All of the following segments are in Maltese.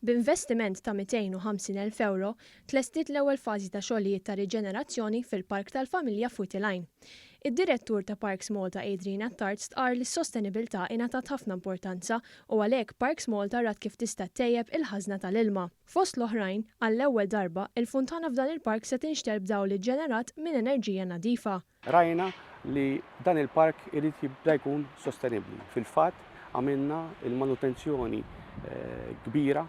B'investiment ta' 250,000 euro, tlestit l-ewwel fażi ta' xogħlijiet ta' riġenerazzjoni fil-Park tal-Familja Futiline. Id-direttur ta' Parks Malta Adrian Attard stqar li s-sostenibilità ingħatat ħafna importanza u għalhekk Parks Malta rat kif tista' tejjeb il-ħażna tal-ilma. Fost l-oħrajn, għall-ewwel darba il-funtana f'dan il-park se tinxter b'dawli ġenerat minn enerġija nadifa. Rajna li dan il-park irid jibda jkun sostenibbli. Fil-fatt għamilna il-manutenzjoni kbira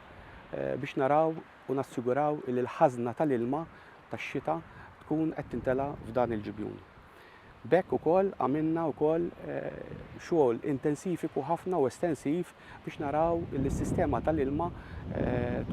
biex naraw u nassiguraw li l-ħażna tal-ilma tax-xita tkun qed tintela f'dan il-ġibjun. Bekk ukoll għamilna wkoll xogħol intensifiku ħafna u estensiv biex naraw li s-sistema tal-ilma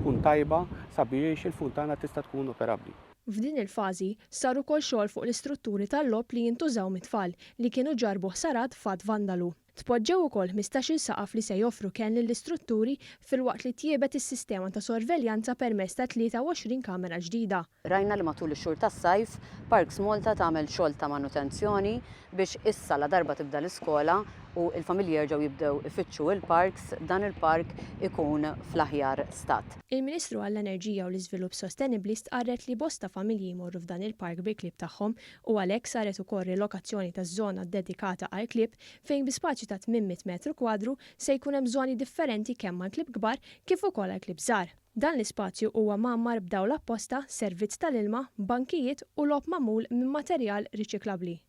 tkun tajba sabiex il-funtana tista' tkun operabbli. F'din il-fażi sar ukoll xogħol fuq l-istrutturi tal-logħob li jintużaw mit-tfal li kienu ġarbu ħsarat f'Add Vandalu. Tpoġġew ukoll 15-il saqaf li se joffru kemm lill-istrutturi filwaqt li tjiebet is-sistema ta' sorveljanza permezz ta' 23 kamera ġdida. Rajna li matul ix-xhur tas-sajf Parks Malta tagħmel xogħol ta' manutenzjoni biex issa la darba tibda l-iskola u l-familji jerġgħu jibdew ifittxu il-parks, dan il-park ikun fl-aħjar stat. Il-Ministru għall-Enerġija u l-Iżvilupp Sostenibbli stqarret li bosta familji jmorru f'dan il-park bil-klib tagħhom u għalhekk saret ukoll rilokazzjoni taż-żona dedikata għall-klib fejn bi spaċju ta' 800 metru kwadru se jkun hemm żoni differenti kemm mal-klib kbar kif ukoll għall-klib żgħar. Dan l-ispazju huwa mammar b'dawl apposta, servizz tal-ilma, bankijiet u logħob magħmul minn materjal riċiklabbli.